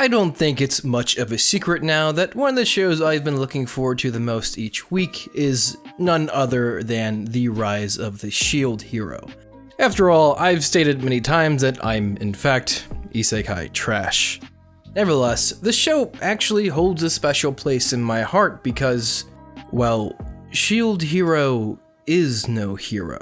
I don't think it's much of a secret now that one of the shows I've been looking forward to the most each week is none other than the rise of the shield hero. After all, I've stated many times that I'm, in fact, isekai trash. Nevertheless, the show actually holds a special place in my heart because, well, shield hero is no hero.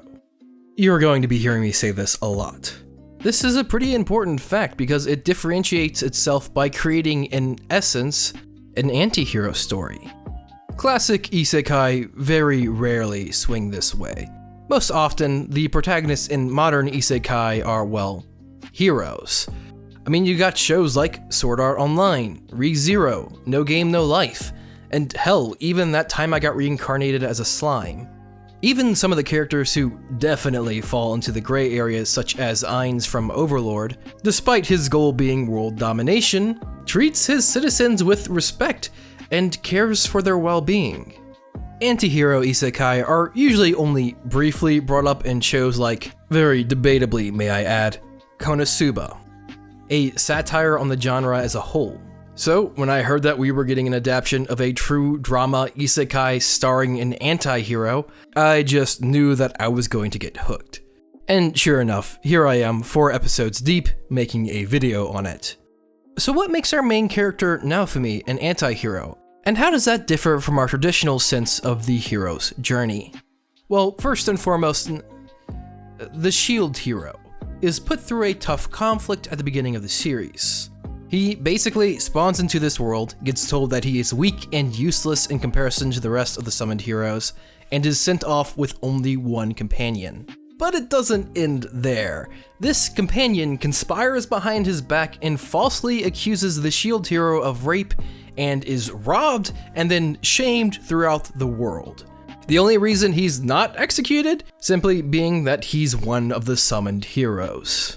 You're going to be hearing me say this a lot. This is a pretty important fact because it differentiates itself by creating, in essence, an anti-hero story. Classic isekai very rarely swing this way. Most often, the protagonists in modern isekai are, well, heroes. I mean, you got shows like Sword Art Online, Re:Zero, No Game No Life, and hell, even that time I got reincarnated as a slime. Even some of the characters who definitely fall into the gray areas such as Ainz from Overlord, despite his goal being world domination, treats his citizens with respect and cares for their well-being. Anti-hero isekai are usually only briefly brought up in shows like, very debatably may I add, Konosuba, a satire on the genre as a whole. So, when I heard that we were getting an adaptation of a true drama isekai starring an anti-hero, I just knew that I was going to get hooked. And sure enough, here I am 4 episodes deep, making a video on it. So what makes our main character Naofumi an anti-hero? And how does that differ from our traditional sense of the hero's journey? Well, first and foremost, the shield hero is put through a tough conflict at the beginning of the series. He basically spawns into this world, gets told that he is weak and useless in comparison to the rest of the summoned heroes, and is sent off with only one companion. But it doesn't end there. This companion conspires behind his back and falsely accuses the shield hero of rape and is robbed and then shamed throughout the world. The only reason he's not executed simply being that he's one of the summoned heroes.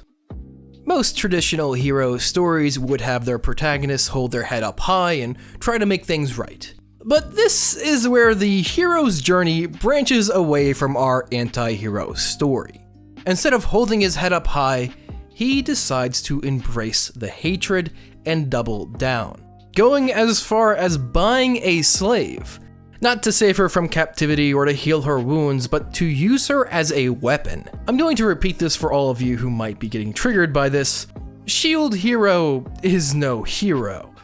Most traditional hero stories would have their protagonists hold their head up high and try to make things right. But this is where the hero's journey branches away from our anti-hero story. Instead of holding his head up high, he decides to embrace the hatred and double down, going as far as buying a slave. Not to save her from captivity or to heal her wounds, but to use her as a weapon. I'm going to repeat this for all of you who might be getting triggered by this. Shield hero is no hero.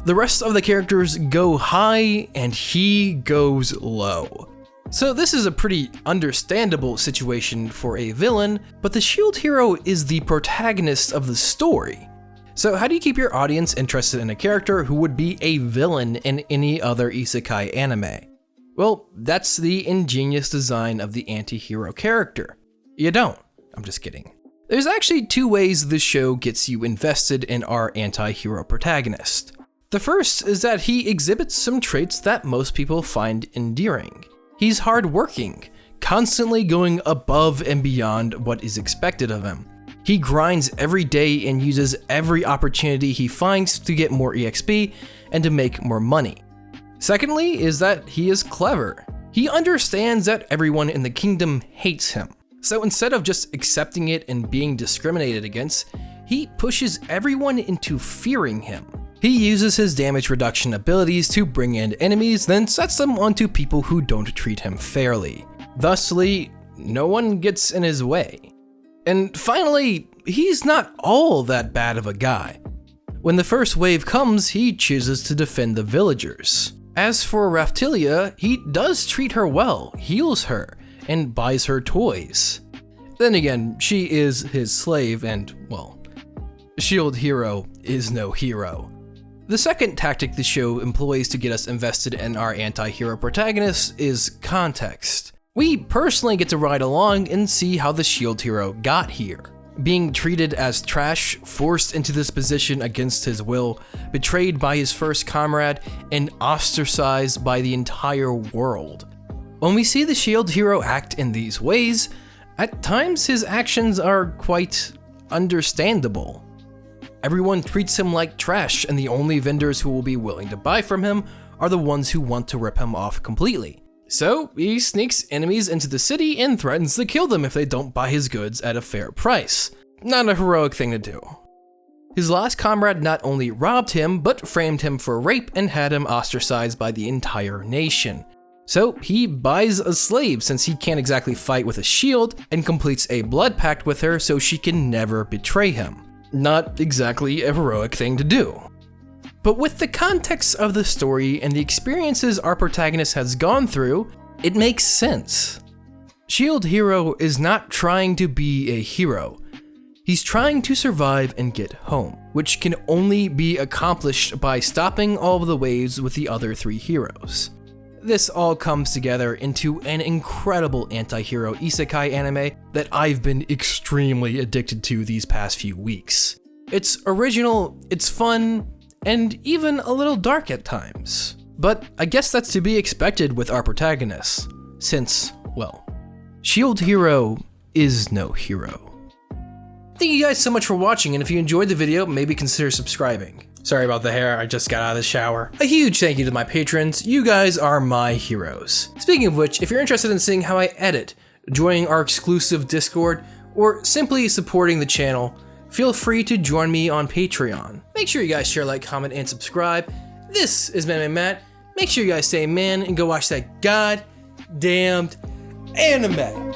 The rest of the characters go high and he goes low. So this is a pretty understandable situation for a villain, but the shield hero is the protagonist of the story. So how do you keep your audience interested in a character who would be a villain in any other isekai anime? Well, that's the ingenious design of the anti-hero character. You don't. I'm just kidding. There's actually 2 ways this show gets you invested in our anti-hero protagonist. The first is that he exhibits some traits that most people find endearing. He's hardworking, constantly going above and beyond what is expected of him. He grinds every day and uses every opportunity he finds to get more EXP and to make more money. Secondly is that he is clever. He understands that everyone in the kingdom hates him. So instead of just accepting it and being discriminated against, he pushes everyone into fearing him. He uses his damage reduction abilities to bring in enemies, then sets them onto people who don't treat him fairly. Thusly, no one gets in his way. And finally, he's not all that bad of a guy. When the first wave comes, he chooses to defend the villagers. As for Raphtilia, he does treat her well, heals her, and buys her toys. Then again, she is his slave and, well, shield hero is no hero. The second tactic the show employs to get us invested in our anti-hero protagonist is context. We personally get to ride along and see how the shield hero got here. Being treated as trash, forced into this position against his will, betrayed by his first comrade, and ostracized by the entire world. When we see the shield hero act in these ways, at times his actions are quite understandable. Everyone treats him like trash, and the only vendors who will be willing to buy from him are the ones who want to rip him off completely. So he sneaks enemies into the city and threatens to kill them if they don't buy his goods at a fair price. Not a heroic thing to do. His last comrade not only robbed him, but framed him for rape and had him ostracized by the entire nation. So he buys a slave since he can't exactly fight with a shield and completes a blood pact with her so she can never betray him. Not exactly a heroic thing to do. But with the context of the story and the experiences our protagonist has gone through, it makes sense. Shield Hero is not trying to be a hero. He's trying to survive and get home, which can only be accomplished by stopping all of the waves with the other 3 heroes. This all comes together into an incredible anti-hero isekai anime that I've been extremely addicted to these past few weeks. It's original, it's fun, and even a little dark at times. But I guess that's to be expected with our protagonist, since, well, Shield Hero is no hero. Thank you guys so much for watching, and if you enjoyed the video, maybe consider subscribing. Sorry about the hair, I just got out of the shower. A huge thank you to my patrons, you guys are my heroes. Speaking of which, if you're interested in seeing how I edit, joining our exclusive Discord, or simply supporting the channel, feel free to join me on Patreon. Make sure you guys share, like, comment, and subscribe. This is Manime Matt. Make sure you guys stay man and go watch that goddamned anime.